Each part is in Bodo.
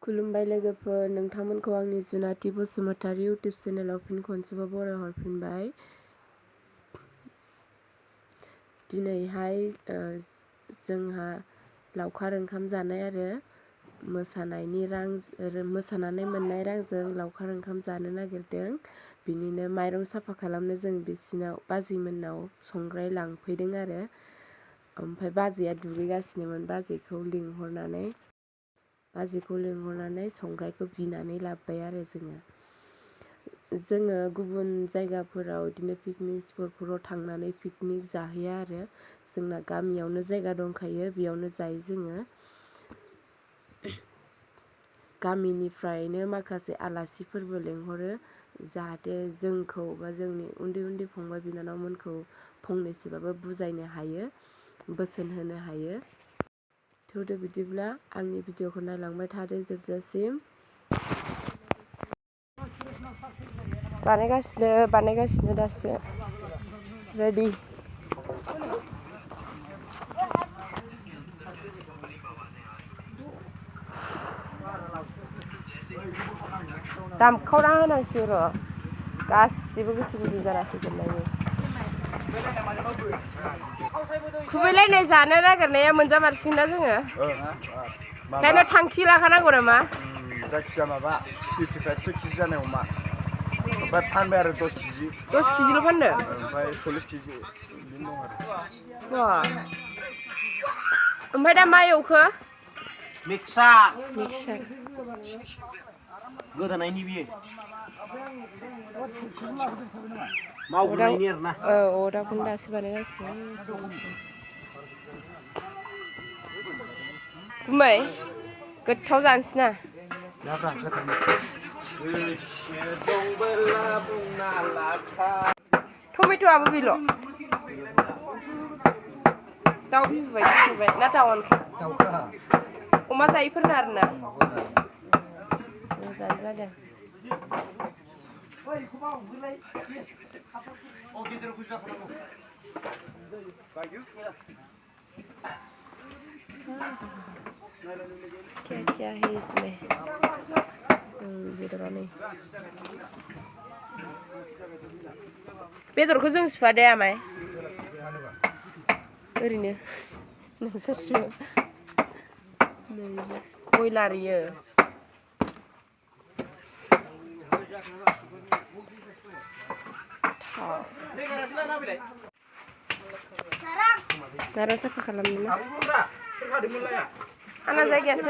खुलुमबाय लोगोफोर, नोंथांमोनखौ आंनि जुनाथि बसुमतारी इउटुब चेनेलाव फिन खनसेबाव बरायहरफिनबाय। दिनैहाय जोंहा लावखार ओंखाम जानाय आरो मोसानानै मोननाय रांजों लावखार ओंखाम जानो नागिरदों। बिनिनो माइरं साफा खालामनो जों बिसिनाव बाजैमोननाव संग्राय लांफैदों आरो ओमफ्राय बाजैया दुगैगासिनोमोन। बाजैखौ लिंहरनानै संग्रायखौ बिनानै लाबोबाय आरो जोङो गुबुन जायगाफोराव बिदिनो पिकनिक स्पटफोराव थांनानै पिकनिक जाहैया आरो जोंना गामियावनो जायगा दंखायो, बेयावनो जायो जोङो। गामिनिफ्रायनो माखासे आलासिफोरबो लेंहरो, जाहाथे जोंखौ बा जोंनि उन्दै उन्दै फंबाय बिनानावमोनखौ फंनैसोबाबो बुजायनो हायो, बोसोन होनो हायो। थौदो बिदिब्ला आंनि भिडिअखौ नायलांबाय थादो जोबजासिम। बानायगासिनो दासो रेडि। दामखावना होनांसिगौ र', गासिबो गोसो गुदुं जाना फैजोबनायनि। खुबैलायनाय जानो नागिरनाया मोनजामारसिगोन ना जोङो? ओंखायनो थांखि लाखानांगौ नामा? जायखिया माबा 55 केजि जानाय अमा, ओमफ्राय फानबाय आरो 10 केजि। 10 केजिल' फानदों? ओमफ्राय 40 केजि बिदिनो दं आरो। ओमफ्राय दा मा एवखो? मिक्सार गोदानायनि बियो मावग्रोनायनि आरोना। अदाबखौनो दासो बानायगासिनो। गुमै गोथाव जानोसै ना? टमेट'आबो बेल'? दाउ बिबु बायदि संबाय ना दाउआनोखा? अमा जायैफोरनो आरोना? मोजाङानो जादों। क्या है इसमें? बेदरखौ जों सुवा दे आमाय, ओरैनो नोंसोरसो। बयलार इयो। माइरं साफा खालामनो ना? आंना जायगायासो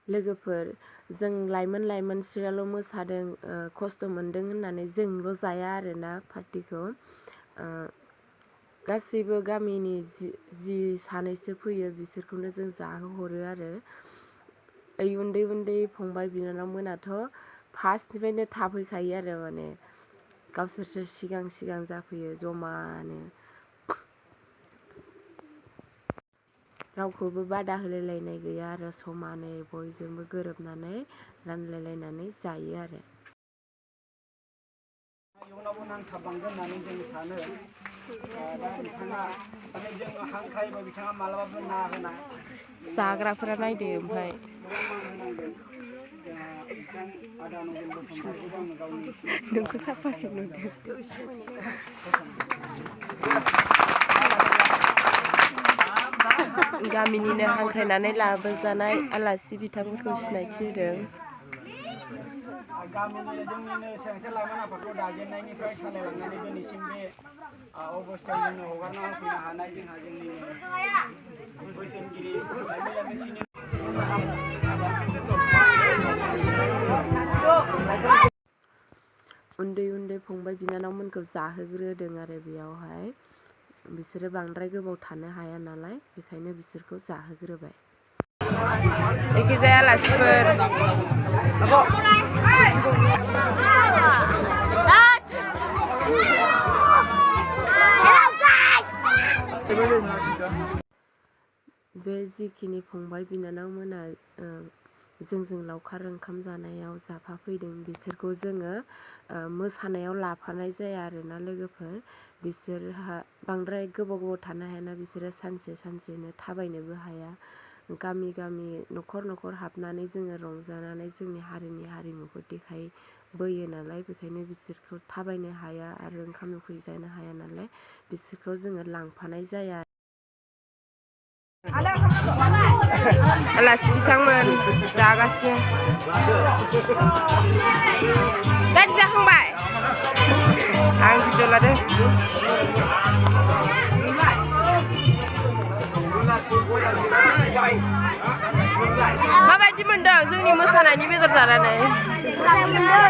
लोगोफोर, जों लाइमोन सिरियाल मोसादों, खस्थ' मोनदों होननानै जोंल' जाया आरोना पार्टिखौ। गासैबो गामिनि जि सानैसो फैयो बिसोरखौनो जों जाहोहरो आरो। ओइ उन्दै फंबाय बिनानाव मोनाथ' फार्स्टनिफ्रायनो थाफैखायो आरो, माने गावसोरसो सिगां जाफैयो जमानो। रावखौबो बादा होलायलायनाय गैया आरो, समानै बयजोंबो गोरोबनानै रानलायलायनानै जायो आरो। इयुनावबो नांथाबलांगोन होननानै जों सानो। जाग्राफोरा नायदो ओमफ्राय नोंखौ साफासिन नुदों गामिनिनो हांख्रायनानै लाबोजानाय आलासि बिथांमोनखौ सिनायथि होदों गामिनि जोंनिनो सेंसे लाइमोन आफादखौ दाजेननायनिफ्राय सालायलांनानै दिनैसिम बे अबस्थायाव जोंनो हगारना होफैनो हानाय जोंहा जोंनि बोसोनगिरि उन्दै उन्दै फंबाय बिनानावमोनखौ जाहोग्रोदों आरो बेयावहाय बिसोरो बांद्राय गोबाव थानो हाया नालाय बेखायनो बिसोरखौ जाहोग्रोबाय जायखिजाया आलासिफोर बे जिखिनि फंबाय बिनानावमोना जोंजों लावखार ओंखाम जानायाव जाफाफैदों बिसोरखौ जोङो मोसानायाव लाफानाय जाया आरोना लोगोफोर बिसोरहा बांद्राय गोबाव थानो हायाना बिसोरो सानसे सानसेनो थाबायनोबो हाया गामि गामि न'खर न'खर हाबनानै जोङो रंजानानै जोंनि हारिनि हारिमुखौ देखायबोयो नालाय बेखायनो बिसोरखौ थाबायनो हाया आरो ओंखाम उखै जानो हाया नालाय बिसोरखौ जोङो लांफानाय जाया आलासि बिथांमोन जागासिनो दादि जाखांबाय आं भिडिअ लादों माबायदि मोनदों जोंनि मोसानायनि बेदर जानानै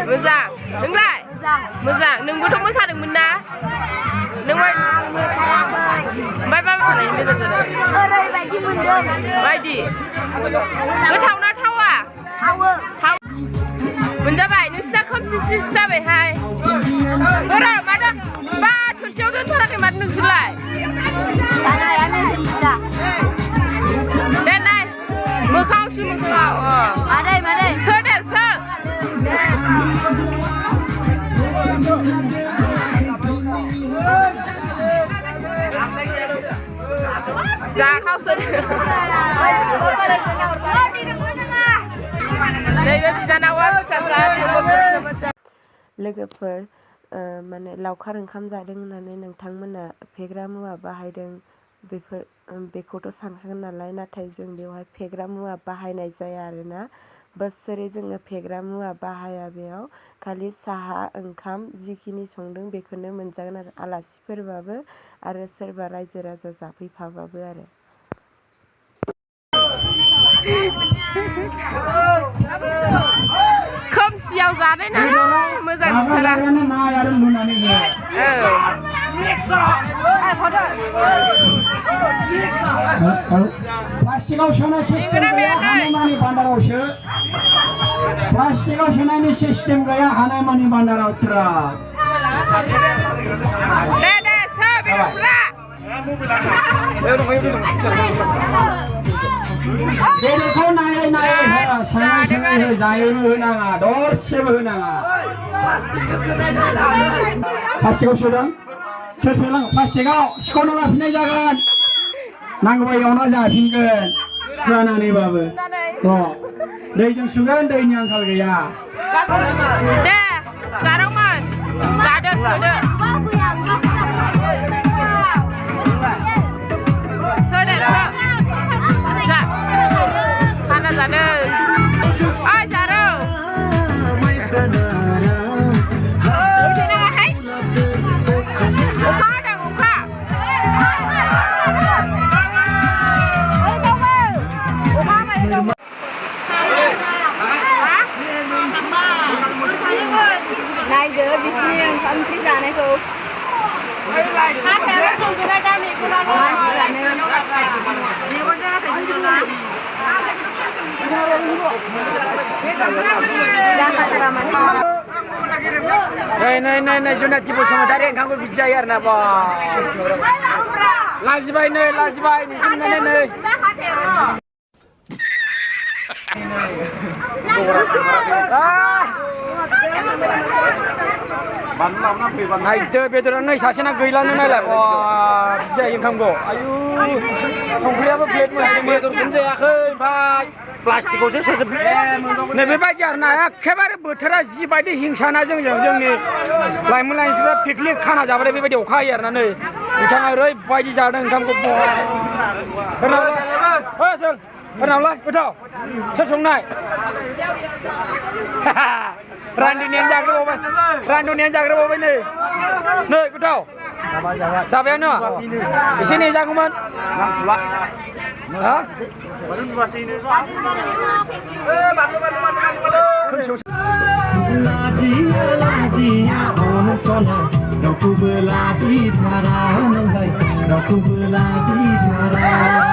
मोजां नोंलाय मोजां नोंबोथ' मोसादोंमोन ना नों ओमफ्राय मा मोसानायनि बेदर जादों ओरैबायदि मोनदों बायदि गोथाव ना थावा मोनजाबाय नोंसिना खोमसि जाबायहाय र' माथो बा थोरसियाव दोनथाराखै माथो नोंसोरलाय दे नाय मोखाङाव सु मोखाङाव मादै सो दे सो जाखावसो लोगोफोर माने लावखार ओंखाम जादों होननानै नोंथांमोना फेग्रा मुवा बाहायदों बेखौथ' सानखागोन नालाय नाथाय जों बेवहाय फेग्रा मुवा बाहायनाय जाया आरोना बोसोरै जोङो फेग्रा मुवा बाहाया बेयाव खालि साहा ओंखाम जिखिनि संदों बेखौनो मोनजागोन आरो आलासिफोरबाबो आरो सोरबा रायजो राजा जाफैफाबाबो आरो खोमसियाव जानाय नालाय मोजां मोनथारा प्लास्टिकआव सोनाय सिस्टेम गैया हानायमानि बान्दारावसो प्लास्टिकआव सोनायनि सिस्टेम गैया हानायमानि बान्दाराव ट्राक दे सो बेदरफ्रा बेदरखौ नायै सोङै जायोनो होनाङा दरसेबो होनाङा प्लास्टिकआव सोदों सोर सोलां प्लास्टिकआव सिखावना लाफिननाय जागोन नांगौबा एवना जाफिनगोन सुनानैबाबो दैजों सुगोन दैनि आंखाल गैया दे जारौमोन जादो सोदो सोदो सो जा खाना जादो ओइ जारौ नायदो बिसिनि ओंखाम ओंख्रि जानायखौ नै जुनाद जिबौ समाजारि ओंखामखौ बिदि जायो आरो ना बा लाजिबाय नै बानलु लाबोना फै बानलु नायदो बेदरा नै सासेना गैलानो नायलाय बा जायो ओंखामखौ आयु संख्रियाबो प्लेट मोनसे बेदरखौनो जायाखै ओमफ्राय प्लास्टिकआवसो सोजोबदों नै बेबायदि आरोना एखेबारे बोथोरा जिबायदि हिंसाना जोंजों जोंनि लाइमोन लाइमोनफ्रा पिकनिक खाना जाबाथाय बेबायदि अखा हायो आरोना नै बिथाङा ओरैबायदि जादों ओंखामखौ सोरनावलाय गोथाव सोर संनाय रान्दिनियानो जाग्रोबावबाय नै गोथाव जाबायानो एसे नेजागौमोन हा रावखौबो लाजिथारा नोंलाय रावखौबो लाजिथारा